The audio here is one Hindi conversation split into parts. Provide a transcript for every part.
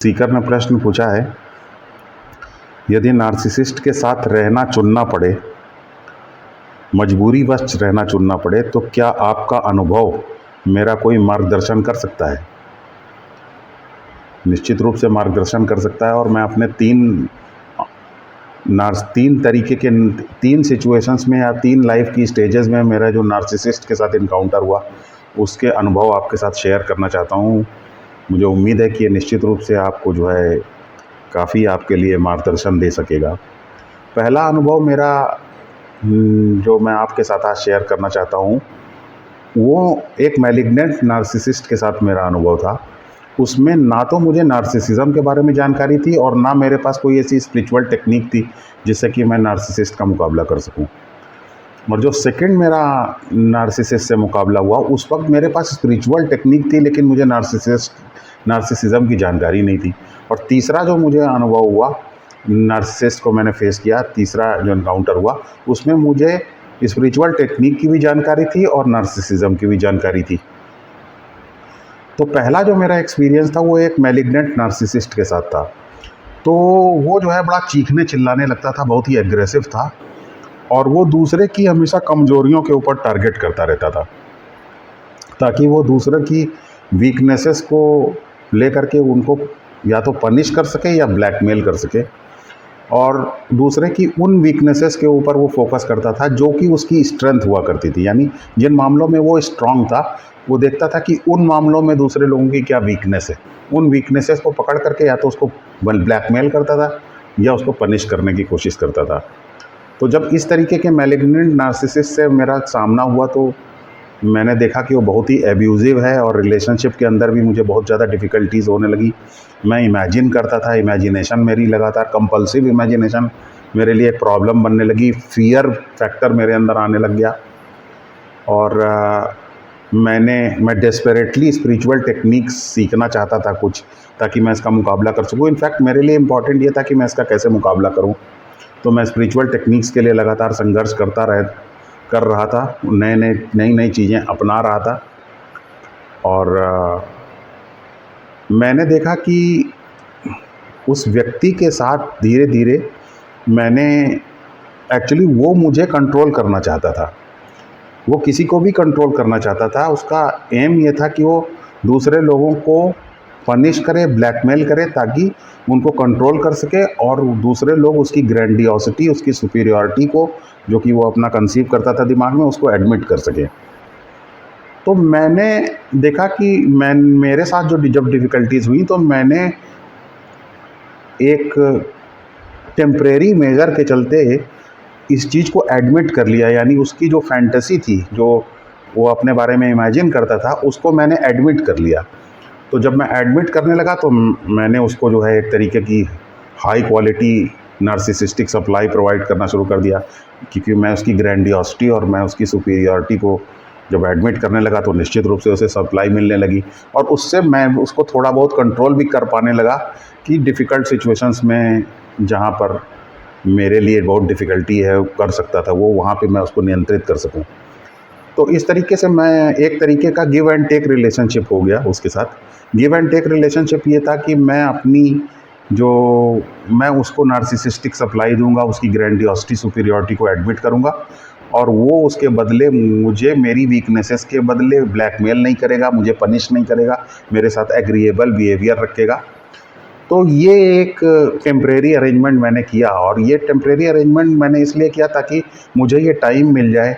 सीकर ने प्रश्न पूछा है, यदि नार्सिसिस्ट के साथ रहना चुनना पड़े, मजबूरीवश रहना चुनना पड़े, तो क्या आपका अनुभव मेरा कोई मार्गदर्शन कर सकता है? निश्चित रूप से मार्गदर्शन कर सकता है। और मैं अपने तीन तरीके के 3 सिचुएशंस में या 3 लाइफ की स्टेजेस में मेरा जो नार्सिसिस्ट के साथ इनकाउंटर हुआ, उसके अनुभव आपके साथ शेयर करना चाहता हूँ। मुझे उम्मीद है कि ये निश्चित रूप से आपको जो है काफ़ी आपके लिए मार्गदर्शन दे सकेगा। पहला अनुभव मेरा जो मैं आपके साथ आज शेयर करना चाहता हूँ, वो एक मैलिग्नेंट नार्सिसिस्ट के साथ मेरा अनुभव था। उसमें ना तो मुझे नार्सिसिज्म के बारे में जानकारी थी और ना मेरे पास कोई ऐसी स्पिरिचुअल टेक्निक थी जिससे कि मैं नार्सिसिस्ट का मुकाबला कर सकूं। और जो सेकंड मेरा नार्सिसिस्ट से मुकाबला हुआ, उस वक्त मेरे पास स्पिरिचुअल टेक्निक थी, लेकिन मुझे नार्सिसिज्म की जानकारी नहीं थी। और तीसरा जो मुझे अनुभव हुआ, नार्सिसिस्ट को मैंने फेस किया, तीसरा जो एनकाउंटर हुआ, उसमें मुझे स्पिरिचुअल टेक्निक की भी जानकारी थी और नार्सिसिज्म की भी जानकारी थी। तो पहला जो मेरा एक्सपीरियंस था वो एक मैलिग्नेंट नार्सिसिस्ट के साथ था। तो वो जो है बड़ा चीखने चिल्लाने लगता था, बहुत ही एग्रेसिव था और वो दूसरे की हमेशा कमज़ोरियों के ऊपर टारगेट करता रहता था, ताकि वो दूसरे की वीकनेसेस को लेकर के उनको या तो पनिश कर सके या ब्लैकमेल कर सके। और दूसरे की उन वीकनेसेस के ऊपर वो फोकस करता था जो कि उसकी स्ट्रेंथ हुआ करती थी, यानी जिन मामलों में वो स्ट्रांग था, वो देखता था कि उन मामलों में दूसरे लोगों की क्या वीकनेस है। उन वीकनेसेस को पकड़ करके या तो उसको ब्लैकमेल करता था या उसको पनिश करने की कोशिश करता था। तो जब इस तरीके के मैलिग्नेंट नार्सिसिस्ट से मेरा सामना हुआ, तो मैंने देखा कि वो बहुत ही एब्यूज़िव है और रिलेशनशिप के अंदर भी मुझे बहुत ज़्यादा डिफ़िकल्टीज़ होने लगी। मैं इमेजिन करता था, इमेजिनेशन मेरी लगातार कंपल्सिव इमेजिनेशन मेरे लिए एक प्रॉब्लम बनने लगी, फ़ियर फैक्टर मेरे अंदर आने लग गया। और मैं डेस्परेटली स्पिरिचुअल टेक्निक्स सीखना चाहता था कुछ, ताकि मैं इसका मुकाबला कर सकूँ। इनफैक्ट मेरे लिए इम्पॉर्टेंट ये था कि मैं इसका कैसे मुकाबला करूँ। तो मैं स्पिरिचुअल टेक्निक्स के लिए लगातार संघर्ष कर रहा था, नई चीज़ें अपना रहा था। और मैंने देखा कि उस व्यक्ति के साथ धीरे धीरे मैंने एक्चुअली वो मुझे कंट्रोल करना चाहता था, वो किसी को भी कंट्रोल करना चाहता था। उसका एम ये था कि वो दूसरे लोगों को पनिश करे, ब्लैकमेल करे, ताकि उनको कंट्रोल कर सके और दूसरे लोग उसकी ग्रैंडियोसिटी, उसकी सुपीरियॉरिटी को, जो कि वो अपना कंसीव करता था दिमाग में, उसको एडमिट कर सके। तो मैंने देखा कि मेरे साथ जब डिफ़िकल्टीज़ हुई, तो मैंने एक टेम्परेरी मेजर के चलते इस चीज़ को एडमिट कर लिया, यानी उसकी जो फैंटेसी थी, जो वो अपने बारे में इमेजिन करता था, उसको मैंने एडमिट कर लिया। तो जब मैं एडमिट करने लगा, तो मैंने उसको जो है एक तरीके की high quality narcissistic supply provide करना शुरू कर दिया, क्योंकि मैं उसकी ग्रैंडियोसिटी और मैं उसकी सुपीरियॉरिटी को जब एडमिट करने लगा, तो निश्चित रूप से उसे सप्लाई मिलने लगी। और उससे मैं उसको थोड़ा बहुत कंट्रोल भी कर पाने लगा कि डिफ़िकल्ट सिचुएशंस में, जहाँ पर मेरे लिए बहुत डिफ़िकल्टी है कर सकता था वो, वहाँ पे मैं उसको नियंत्रित कर सकूँ। तो इस तरीके से मैं एक तरीके का गिव एंड टेक रिलेशनशिप हो गया उसके साथ। गिव एंड टेक रिलेशनशिप ये था कि मैं उसको नार्सिसिस्टिक सप्लाई दूंगा, उसकी ग्रैंडियोसिटी, सुपीरियॉरिटी को एडमिट करूंगा, और वो उसके बदले मुझे मेरी वीकनेसेस के बदले ब्लैकमेल नहीं करेगा, मुझे पनिश नहीं करेगा, मेरे साथ एग्रीएबल बिहेवियर रखेगा। तो ये एक टेम्परेरी अरेंजमेंट मैंने किया, और ये टेम्परेरी अरेंजमेंट मैंने इसलिए किया ताकि मुझे ये टाइम मिल जाए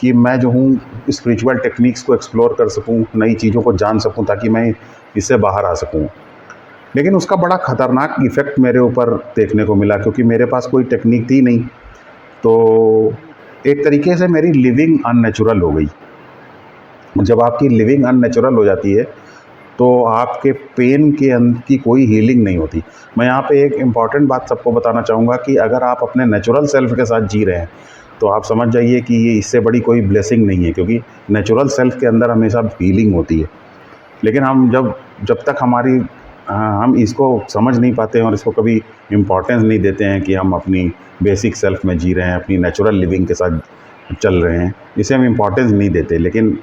कि मैं जो हूँ स्पिरिचुअल टेक्निक्स को एक्सप्लोर कर सकूँ, नई चीज़ों को जान सकूँ, ताकि मैं इससे बाहर आ सकूँ। लेकिन उसका बड़ा ख़तरनाक इफ़ेक्ट मेरे ऊपर देखने को मिला, क्योंकि मेरे पास कोई टेक्निक थी नहीं। तो एक तरीके से मेरी लिविंग अननेचुरल हो गई। जब आपकी लिविंग अननेचुरल हो जाती है, तो आपके पेन की कोई हीलिंग नहीं होती। मैं यहाँ पे एक इम्पॉर्टेंट बात सबको बताना चाहूँगा कि अगर आप अपने नेचुरल सेल्फ के साथ जी रहे हैं, तो आप समझ जाइए कि ये इससे बड़ी कोई ब्लेसिंग नहीं है, क्योंकि नेचुरल सेल्फ के अंदर हमेशा हीलिंग होती है। लेकिन हम जब तक हम इसको समझ नहीं पाते हैं और इसको कभी इम्पोर्टेंस नहीं देते हैं कि हम अपनी बेसिक सेल्फ में जी रहे हैं, अपनी नेचुरल लिविंग के साथ चल रहे हैं, इसे हम इम्पोर्टेंस नहीं देते। लेकिन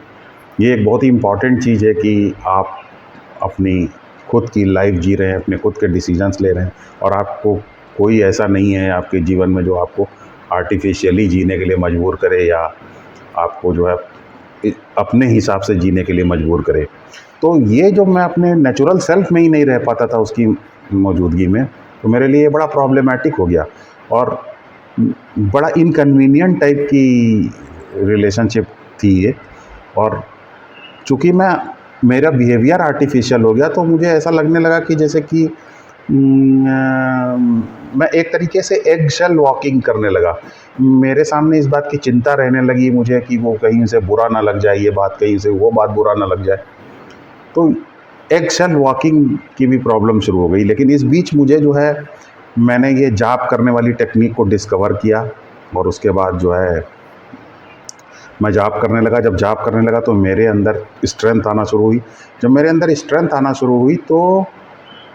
ये एक बहुत ही इम्पॉर्टेंट चीज़ है कि आप अपनी खुद की लाइफ जी रहे हैं, अपने खुद के डिसीजंस ले रहे हैं, और आपको कोई ऐसा नहीं है आपके जीवन में जो आपको आर्टिफिशियली जीने के लिए मजबूर करे या आपको जो है अपने हिसाब से जीने के लिए मजबूर करे। तो ये जो मैं अपने नेचुरल सेल्फ में ही नहीं रह पाता था उसकी मौजूदगी में, तो मेरे लिए बड़ा प्रॉब्लमेटिक हो गया और बड़ा इनकन्वीनियंट टाइप की रिलेशनशिप थी ये। और चूँकि मेरा बिहेवियर आर्टिफिशियल हो गया, तो मुझे ऐसा लगने लगा कि जैसे कि मैं एक तरीके से एग शेल वॉकिंग करने लगा। मेरे सामने इस बात की चिंता रहने लगी मुझे कि वो कहीं से बुरा ना लग जाए, ये बात कहीं से वो बात बुरा ना लग जाए, तो एग शेल वॉकिंग की भी प्रॉब्लम शुरू हो गई। लेकिन इस बीच मुझे जो है मैंने ये जाप करने वाली टेक्निक को डिस्कवर किया, और उसके बाद जो है मैं जाप करने लगा। जब जाप करने लगा तो मेरे अंदर स्ट्रेंथ आना शुरू हुई। जब मेरे अंदर स्ट्रेंथ आना शुरू हुई तो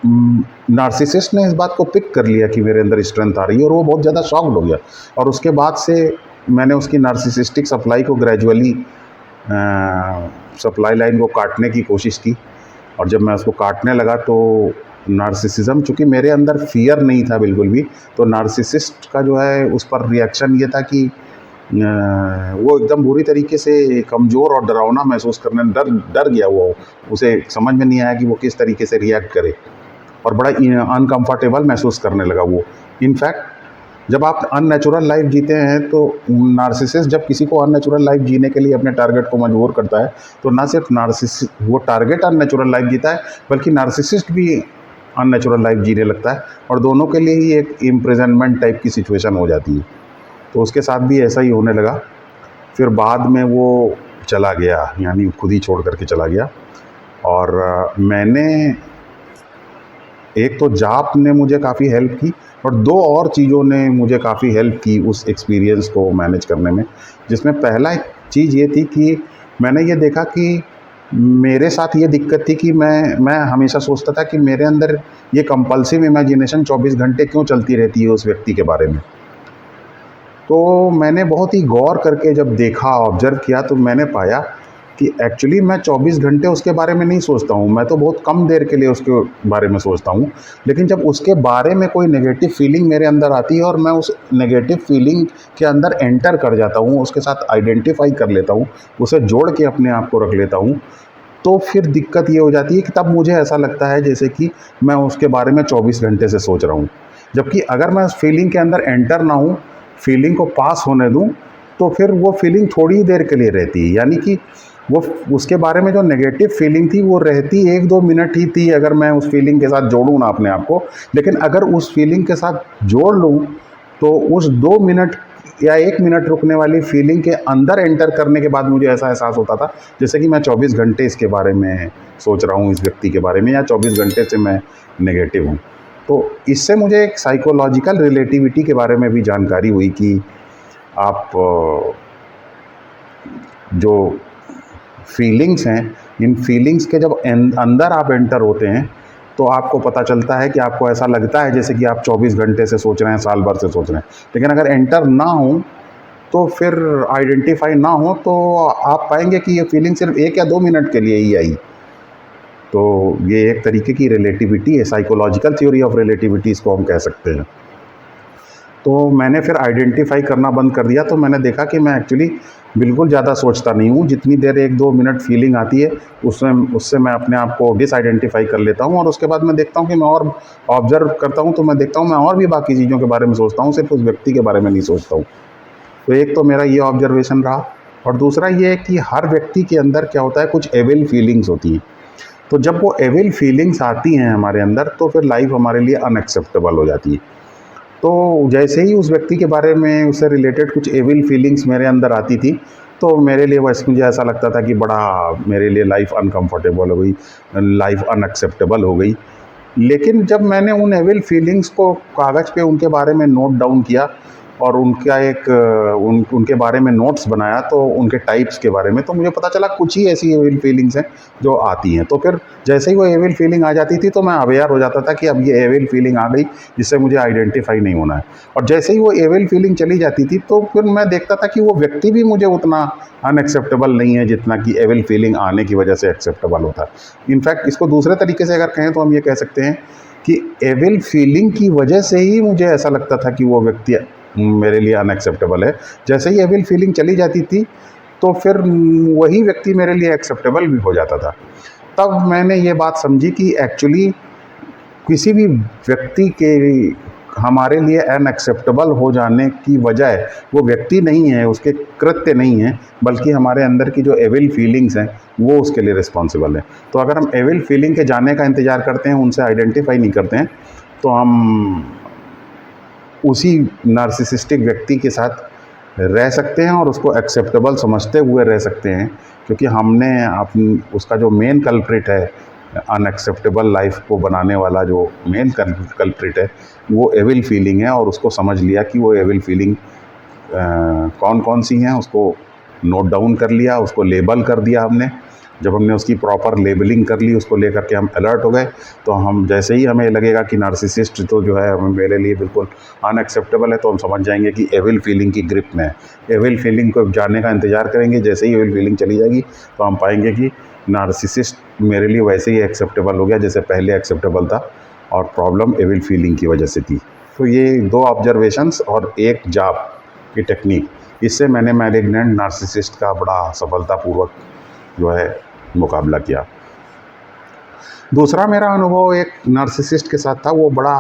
नार्सिसिस्ट ने इस बात को पिक कर लिया कि मेरे अंदर स्ट्रेंथ आ रही है, और वो बहुत ज़्यादा शॉक्ड हो गया। और उसके बाद से मैंने उसकी नार्सिसिस्टिक सप्लाई को ग्रेजुअली सप्लाई लाइन को काटने की कोशिश की। और जब मैं उसको काटने लगा तो नार्सिसिज्म, चूँकि मेरे अंदर फियर नहीं था बिल्कुल भी, तो नार्सिसिस्ट का जो है उस पर रिएक्शन ये था कि वो एकदम बुरी तरीके से कमज़ोर और डरावना महसूस करने डर गया वो। उसे समझ में नहीं आया कि वो किस तरीके से रिएक्ट करे, और बड़ा अनकंफर्टेबल महसूस करने लगा वो। इनफैक्ट जब आप अननेचुरल लाइफ जीते हैं तो नार्सिसिस्ट जब किसी को अननेचुरल लाइफ जीने के लिए अपने टारगेट को मजबूर करता है, तो ना सिर्फ वो टारगेट अननेचुरल लाइफ जीता है, बल्कि नार्सिसिस्ट भी अननेचुरल लाइफ जीने लगता है, और दोनों के लिए ही एक इम्प्रिजनमेंट टाइप की सिचुएशन हो जाती है। तो उसके साथ भी ऐसा ही होने लगा। फिर बाद में वो चला गया, यानी खुद ही छोड़ करके चला गया। और मैंने एक तो जाप ने मुझे काफ़ी हेल्प की, और दो और चीज़ों ने मुझे काफ़ी हेल्प की उस एक्सपीरियंस को मैनेज करने में। जिसमें पहला चीज़ ये थी कि मैंने ये देखा कि मेरे साथ ये दिक्कत थी कि मैं हमेशा सोचता था कि मेरे अंदर ये कंपल्सिव इमेजिनेशन 24 घंटे क्यों चलती रहती है उस व्यक्ति के बारे में। तो मैंने बहुत ही गौर करके जब देखा, ऑब्ज़र्व किया, तो मैंने पाया कि एक्चुअली मैं 24 घंटे उसके बारे में नहीं सोचता हूँ, मैं तो बहुत कम देर के लिए उसके बारे में सोचता हूँ। लेकिन जब उसके बारे में कोई नेगेटिव फीलिंग मेरे अंदर आती है और मैं उस नेगेटिव फीलिंग के अंदर एंटर कर जाता हूँ, उसके साथ आइडेंटिफाई कर लेता हूँ, उसे जोड़ के अपने आप को रख लेता हूँ, तो फिर दिक्कत ये हो जाती है कि तब मुझे ऐसा लगता है जैसे कि मैं उसके बारे में 24 घंटे से सोच रहा हूँ। जबकि अगर मैं उस फीलिंग के अंदर एंटर ना हूँ, फीलिंग को पास होने दूँ, तो फिर वो फीलिंग थोड़ी ही देर के लिए रहती है। यानी कि वो उसके बारे में जो नेगेटिव फीलिंग थी वो रहती 1-2 मिनट ही थी, अगर मैं उस फीलिंग के साथ जोड़ूँ ना अपने आप को। लेकिन अगर उस फीलिंग के साथ जोड़ लूँ तो उस 2 मिनट या 1 मिनट रुकने वाली फीलिंग के अंदर एंटर करने के बाद मुझे ऐसा एहसास होता था जैसे कि मैं 24 घंटे इसके बारे में सोच रहा हूँ, इस व्यक्ति के बारे में, या 24 घंटे से मैं नेगेटिव हूँ। तो इससे मुझे एक साइकोलॉजिकल रिलेटिविटी के बारे में भी जानकारी हुई कि आप जो फीलिंग्स हैं, इन फीलिंग्स के जब अंदर आप एंटर होते हैं तो आपको पता चलता है कि आपको ऐसा लगता है जैसे कि आप 24 घंटे से सोच रहे हैं, साल भर से सोच रहे हैं। लेकिन अगर एंटर ना हो, तो फिर आइडेंटिफाई ना हो, तो आप पाएंगे कि ये फीलिंग सिर्फ 1 या 2 मिनट के लिए ही आई। तो ये एक तरीके की रिलेटिविटी है, साइकोलॉजिकल थ्योरी ऑफ रिलेटिविटी इसको हम कह सकते हैं। तो मैंने फिर आइडेंटिफाई करना बंद कर दिया। तो मैंने देखा कि मैं एक्चुअली बिल्कुल ज़्यादा सोचता नहीं हूँ। जितनी देर 1-2 मिनट फीलिंग आती है उससे मैं अपने आप को डिसआइडेंटिफाई कर लेता हूँ, और उसके बाद मैं देखता हूँ कि मैं और ऑब्जर्व करता हूँ, तो मैं देखता हूँ मैं और भी बाकी चीज़ों के बारे में सोचता हूँ, सिर्फ उस व्यक्ति के बारे में नहीं सोचता हूँ। तो एक तो मेरा ये ऑब्जर्वेशन रहा, और दूसरा ये है कि हर व्यक्ति के अंदर क्या होता है, कुछ एविल फीलिंग्स होती हैं। तो जब वो एविल फीलिंग्स आती हैं हमारे अंदर, तो फिर लाइफ हमारे लिए अनएक्सेप्टेबल हो जाती है। तो जैसे ही उस व्यक्ति के बारे में, उससे रिलेटेड कुछ एविल फीलिंग्स मेरे अंदर आती थी, तो मेरे लिए बस मुझे ऐसा लगता था कि बड़ा मेरे लिए लाइफ अनकंफर्टेबल हो गई, लाइफ अनएक्सेप्टेबल हो गई। लेकिन जब मैंने उन एविल फीलिंग्स को कागज़ पे उनके बारे में नोट डाउन किया, और उनका उनके बारे में नोट्स बनाया, तो उनके टाइप्स के बारे में, तो मुझे पता चला कुछ ही ऐसी एविल फीलिंग्स हैं जो आती हैं। तो फिर जैसे ही वो एविल फीलिंग आ जाती थी तो मैं अवेयर हो जाता था कि अब ये एविल फीलिंग आ गई, जिससे मुझे आइडेंटिफाई नहीं होना है। और जैसे ही वो एविल फीलिंग चली जाती थी तो फिर मैं देखता था कि वो व्यक्ति भी मुझे उतना अनएक्सेप्टेबल नहीं है जितना कि एविल फीलिंग आने की वजह से एक्सेप्टेबल होता है। इनफैक्ट इसको दूसरे तरीके से अगर कहें तो हम ये कह सकते हैं कि एविल फीलिंग की वजह से ही मुझे ऐसा लगता था कि वो व्यक्ति मेरे लिए अनएक्सेप्टेबल है। जैसे ही एविल फीलिंग चली जाती थी तो फिर वही व्यक्ति मेरे लिए एक्सेप्टेबल भी हो जाता था। तब मैंने ये बात समझी कि एक्चुअली किसी भी व्यक्ति के हमारे लिए अनएक्सेप्टेबल हो जाने की वजह वो व्यक्ति नहीं है, उसके कृत्य नहीं है, बल्कि हमारे अंदर की जो एविल फीलिंग्स हैं वो उसके लिए रिस्पॉन्सिबल है। तो अगर हम एविल फीलिंग के जाने का इंतज़ार करते हैं, उनसे आइडेंटिफाई नहीं करते हैं, तो हम उसी नार्सिसिस्टिक व्यक्ति के साथ रह सकते हैं और उसको एक्सेप्टेबल समझते हुए रह सकते हैं, क्योंकि हमने अपनी उसका जो मेन कल्प्रिट है, अनएक्सेप्टेबल लाइफ को बनाने वाला जो मेन कल्प्रिट है, वो एविल फीलिंग है। और उसको समझ लिया कि वो एविल फीलिंग कौन कौन सी हैं, उसको नोट डाउन कर लिया, उसको लेबल कर दिया हमने। जब हमने उसकी प्रॉपर लेबलिंग कर ली, उसको लेकर के हम अलर्ट हो गए, तो हम जैसे ही हमें लगेगा कि नार्सिसिस्ट तो जो है मेरे लिए बिल्कुल अनएक्सेप्टेबल है, तो हम समझ जाएंगे कि एविल फीलिंग की ग्रिप में है। एविल फीलिंग को जाने का इंतज़ार करेंगे, जैसे ही एविल फीलिंग चली जाएगी तो हम पाएंगे कि नार्सिसिस्ट मेरे लिए वैसे ही एक्सेप्टेबल हो गया जैसे पहले एक्सेप्टेबल था, और प्रॉब्लम एविल फीलिंग की वजह से थी। तो ये 2 ऑब्जर्वेशंस और एक जाप की टेक्निक, इससे मैंने मैलिग्नेंट नार्सिसिस्ट का बड़ा सफलतापूर्वक जो है मुकाबला किया। दूसरा मेरा अनुभव एक नार्सिसिस्ट के साथ था। वो बड़ा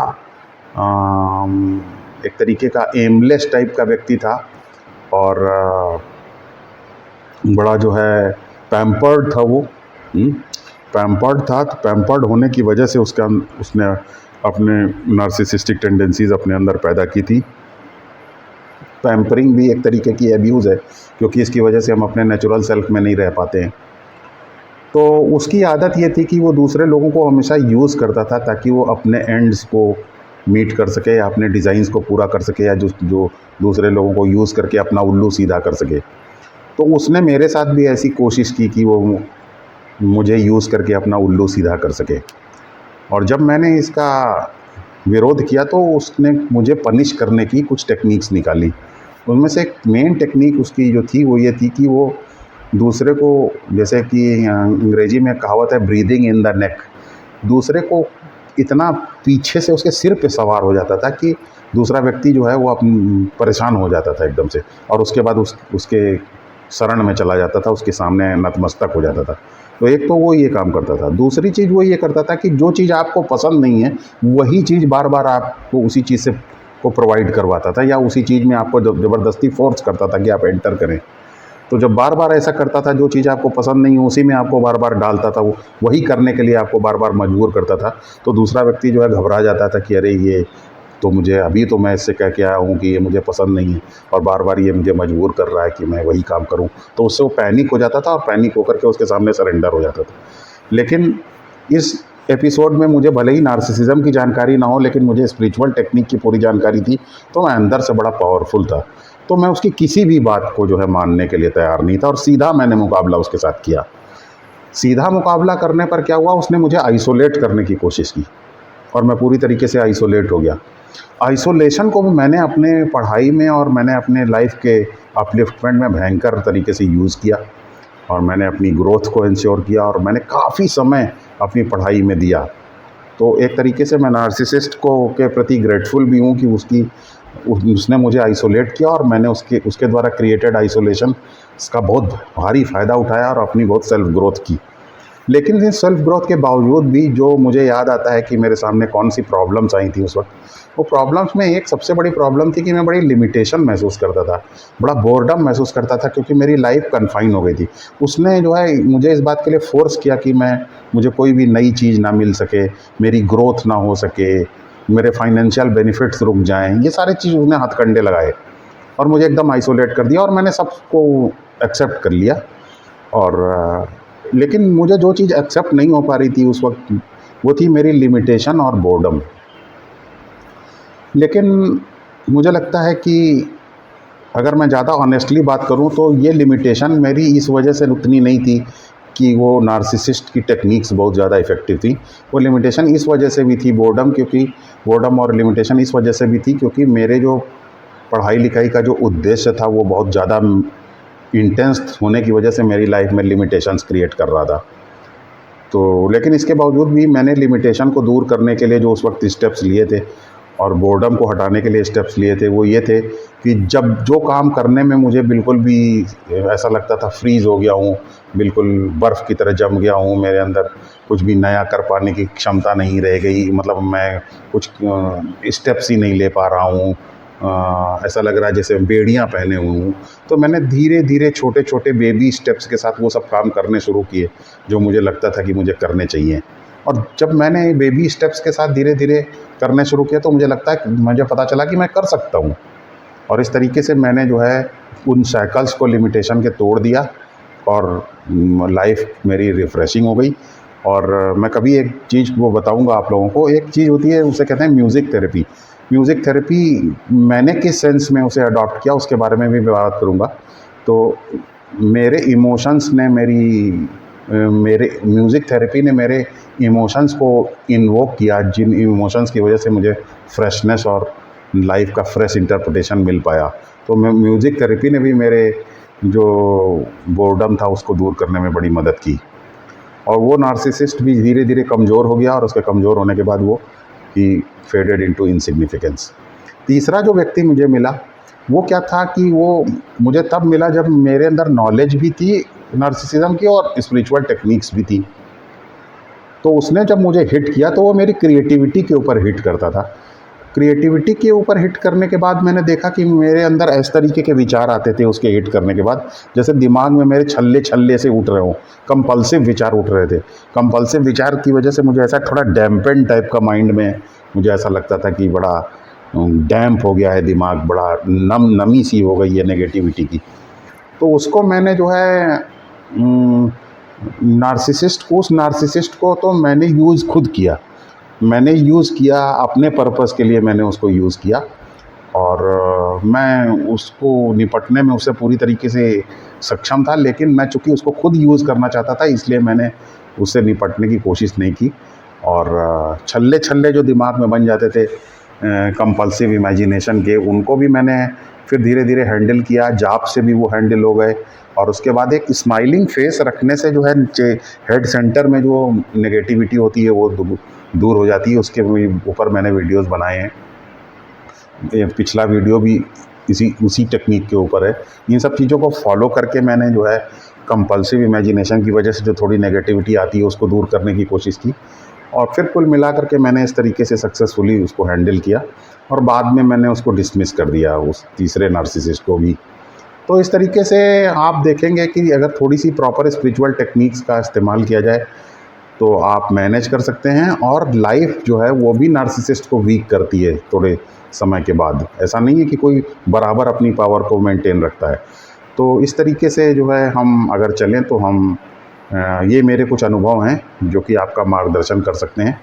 एक तरीके का एमलेस टाइप का व्यक्ति था, और बड़ा जो है पैम्पर्ड था वो। पैम्पर्ड था, तो पैम्पर्ड होने की वजह से उसने अपने नार्सिसिस्टिक टेंडेंसीज़ अपने अंदर पैदा की थी। पैम्परिंग भी एक तरीके की एब्यूज़ है, क्योंकि इसकी वजह से हम अपने नेचुरल सेल्फ में नहीं रह पाते हैं। तो उसकी आदत ये थी कि वो दूसरे लोगों को हमेशा यूज़ करता था ताकि वो अपने एंड्स को मीट कर सके, या अपने डिज़ाइंस को पूरा कर सके, या जो दूसरे लोगों को यूज़ करके अपना उल्लू सीधा कर सके। तो उसने मेरे साथ भी ऐसी कोशिश की कि वो मुझे यूज़ करके अपना उल्लू सीधा कर सके। और जब मैंने इसका विरोध किया तो उसने मुझे पनिश करने की कुछ टेक्निक्स निकाली। उनमें से एक मेन टेक्निक उसकी जो थी वो ये थी कि वो दूसरे को, जैसे कि अंग्रेजी में कहावत है ब्रीदिंग इन द नेक, दूसरे को इतना पीछे से उसके सिर पे सवार हो जाता था कि दूसरा व्यक्ति जो है वो परेशान हो जाता था एकदम से, और उसके बाद उसके शरण में चला जाता था, उसके सामने नतमस्तक हो जाता था। तो एक तो वो ये काम करता था। दूसरी चीज़ वो ये करता था कि जो चीज़ आपको पसंद नहीं है वही चीज़ बार बार आपको उसी चीज़ से को प्रोवाइड करवाता था, या उसी चीज़ में आपको ज़बरदस्ती फोर्स करता था कि आप एंटर करें। तो जब बार बार ऐसा करता था, जो चीज़ आपको पसंद नहीं है उसी में आपको बार बार डालता था, वो वही करने के लिए आपको बार बार मजबूर करता था। तो दूसरा व्यक्ति जो है घबरा जाता था कि अरे ये तो मुझे अभी तो मैं इससे कह के आया हूँ कि ये मुझे पसंद नहीं है, और बार बार ये मुझे मजबूर कर रहा है कि मैं वही काम करूँ। तो उससे वो पैनिक हो जाता था, और पैनिक होकर के उसके सामने सरेंडर हो जाता था। लेकिन इस एपिसोड में मुझे भले ही नार्सिसिज्म की जानकारी ना हो, लेकिन मुझे स्पिरिचुअल टेक्निक की पूरी जानकारी थी, तो मैं अंदर से बड़ा पावरफुल था। तो मैं उसकी किसी भी बात को जो है मानने के लिए तैयार नहीं था, और सीधा मैंने मुकाबला उसके साथ किया। सीधा मुकाबला करने पर क्या हुआ, उसने मुझे आइसोलेट करने की कोशिश की, और मैं पूरी तरीके से आइसोलेट हो गया। आइसोलेशन को भी मैंने अपने पढ़ाई में और मैंने अपने लाइफ के अपलिफ्टमेंट में भयंकर तरीके से यूज़ किया, और मैंने अपनी ग्रोथ को इंश्योर किया, और मैंने काफ़ी समय अपनी पढ़ाई में दिया। तो एक तरीके से मैं नार्सिसिस्ट के प्रति ग्रेटफुल भी हूँ कि उसने मुझे आइसोलेट किया, और मैंने उसके द्वारा क्रिएटेड आइसोलेशन का बहुत भारी फ़ायदा उठाया और अपनी बहुत सेल्फ ग्रोथ की। लेकिन इस सेल्फ ग्रोथ के बावजूद भी जो मुझे याद आता है कि मेरे सामने कौन सी प्रॉब्लम्स आई थी उस वक्त, वो प्रॉब्लम्स में एक सबसे बड़ी प्रॉब्लम थी कि मैं बड़ी लिमिटेशन महसूस करता था, बड़ा बोर्डम महसूस करता था, क्योंकि मेरी लाइफ कन्फाइन हो गई थी। उसने जो है मुझे इस बात के लिए फ़ोर्स किया कि मुझे कोई भी नई चीज़ ना मिल सके, मेरी ग्रोथ ना हो सके, मेरे फाइनेंशियल बेनिफिट्स रुक जाएँ, ये सारी चीज़ उसने हथकंडे लगाए और मुझे एकदम आइसोलेट कर दिया, और मैंने सबको एक्सेप्ट कर लिया। और लेकिन मुझे जो चीज़ एक्सेप्ट नहीं हो पा रही थी उस वक्त, वो थी मेरी लिमिटेशन और बोर्डम। लेकिन मुझे लगता है कि अगर मैं ज़्यादा ऑनेस्टली बात करूँ तो ये लिमिटेशन मेरी इस वजह से उतनी नहीं थी कि वो नार्सिसिस्ट की टेक्निक्स बहुत ज़्यादा इफ़ेक्टिव थी। वो लिमिटेशन इस वजह से भी थी बोर्डम, क्योंकि बोर्डम और लिमिटेशन इस वजह से भी थी क्योंकि मेरे जो पढ़ाई लिखाई का जो उद्देश्य था वो बहुत ज़्यादा इंटेंस होने की वजह से मेरी लाइफ में लिमिटेशंस क्रिएट कर रहा था। तो लेकिन इसके बावजूद भी मैंने लिमिटेशन को दूर करने के लिए जो उस वक्त स्टेप्स लिए थे और बोर्डम को हटाने के लिए स्टेप्स लिए थे, वो ये थे कि जब जो काम करने में मुझे बिल्कुल भी ऐसा लगता था फ्रीज़ हो गया हूँ, बिल्कुल बर्फ़ की तरह जम गया हूँ, मेरे अंदर कुछ भी नया कर पाने की क्षमता नहीं रह गई, मतलब मैं कुछ स्टेप्स ही नहीं ले पा रहा हूँ, ऐसा लग रहा है जैसे बेड़ियाँ पहने हुए हूँ। तो मैंने धीरे धीरे छोटे छोटे बेबी स्टेप्स के साथ वो सब काम करने शुरू किए जो मुझे लगता था कि मुझे करने चाहिए। और जब मैंने बेबी स्टेप्स के साथ धीरे धीरे करने शुरू किया तो मुझे लगता है कि मुझे पता चला कि मैं कर सकता हूँ। और इस तरीके से मैंने जो है उन साइकिल्स को लिमिटेशन के तोड़ दिया और लाइफ मेरी रिफ़्रेशिंग हो गई। और मैं कभी एक चीज़ वो बताऊंगा आप लोगों को, एक चीज़ होती है उसे कहते हैं म्यूज़िक थेरेपी। म्यूज़िक थेरेपी मैंने किस सेंस में उसे अडॉप्ट किया उसके बारे में भी मैं बात करूँगा। तो मेरे इमोशंस ने मेरे म्यूज़िक थेरेपी ने मेरे इमोशंस को इन्वोक किया, जिन इमोशंस की वजह से मुझे फ्रेशनेस और लाइफ का फ्रेश इंटरप्रिटेशन मिल पाया। तो मैं म्यूज़िक थेरेपी ने भी मेरे जो बोर्डम था उसको दूर करने में बड़ी मदद की। और वो नार्सिसिस्ट भी धीरे धीरे कमज़ोर हो गया और उसके कमज़ोर होने के बाद वो ही फेडेड इनटू इनसिग्निफिकेंस। तीसरा जो व्यक्ति मुझे मिला वो क्या था कि वो मुझे तब मिला जब मेरे अंदर नॉलेज भी थी नार्सिसिज्म की और स्पिरिचुअल टेक्निक्स भी थी। तो उसने जब मुझे हिट किया तो वो मेरी क्रिएटिविटी के ऊपर हिट करता था। क्रिएटिविटी के ऊपर हिट करने के बाद मैंने देखा कि मेरे अंदर इस तरीके के विचार आते थे उसके हिट करने के बाद, जैसे दिमाग में मेरे छल्ले छल्ले से उठ रहे हों, कंपल्सिव विचार उठ रहे थे। कंपल्सिव विचार की वजह से मुझे ऐसा थोड़ा डैम्पेन टाइप का माइंड में मुझे ऐसा लगता था कि बड़ा डैम्प हो गया है दिमाग, बड़ा नमी सी हो गई है नेगेटिविटी की। तो उसको मैंने जो है उस नार्सिसिस्ट को तो मैंने यूज़ खुद किया। मैंने यूज़ किया अपने पर्पस के लिए, मैंने उसको यूज़ किया और मैं उसको निपटने में उससे पूरी तरीके से सक्षम था। लेकिन मैं चूँकि उसको खुद यूज़ करना चाहता था इसलिए मैंने उससे निपटने की कोशिश नहीं की। और छल्ले छल्ले जो दिमाग में बन जाते थे कंपल्सिव इमेजिनेशन के, उनको भी मैंने फिर धीरे धीरे हैंडल किया। जाप से भी वो हैंडल हो गए। और उसके बाद एक स्माइलिंग फेस रखने से जो है हेड सेंटर में जो नेगेटिविटी होती है वो दूर हो जाती है। उसके ऊपर मैंने वीडियोस बनाए हैं। पिछला वीडियो भी उसी टेक्निक के ऊपर है। इन सब चीज़ों को फॉलो करके मैंने जो है कंपल्सिव इमेजिनेशन की वजह से जो थोड़ी नेगेटिविटी आती है उसको दूर करने की कोशिश की। और फिर कुल मिला करके मैंने इस तरीके से सक्सेसफुली उसको हैंडल किया और बाद में मैंने उसको डिसमिस कर दिया, उस तीसरे नार्सिसिस्ट को भी। तो इस तरीके से आप देखेंगे कि अगर थोड़ी सी प्रॉपर स्पिरिचुअल टेक्निक्स का इस्तेमाल किया जाए तो आप मैनेज कर सकते हैं। और लाइफ जो है वो भी नार्सिसिस्ट को वीक करती है थोड़े समय के बाद। ऐसा नहीं है कि कोई बराबर अपनी पावर को मेंटेन रखता है। तो इस तरीके से जो है हम अगर चलें तो हम ये मेरे कुछ अनुभव हैं जो कि आपका मार्गदर्शन कर सकते हैं।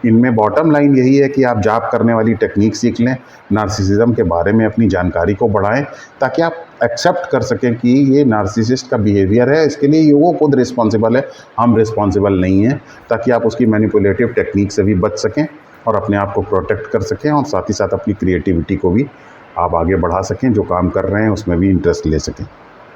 इनमें बॉटम लाइन यही है कि आप जाप करने वाली टेक्निक सीख लें, नार्सिसिज्म के बारे में अपनी जानकारी को बढ़ाएं ताकि आप एक्सेप्ट कर सकें कि ये नार्सिसिस्ट का बिहेवियर है, इसके लिए वो खुद रिस्पॉन्सिबल है, हम रिस्पॉन्सिबल नहीं हैं, ताकि आप उसकी मैनिपुलेटिव टेक्निक से भी बच सकें और अपने आप को प्रोटेक्ट कर सकें और साथ ही साथ अपनी क्रिएटिविटी को भी आप आगे बढ़ा सकें, जो काम कर रहे हैं उसमें भी इंटरेस्ट ले सकें।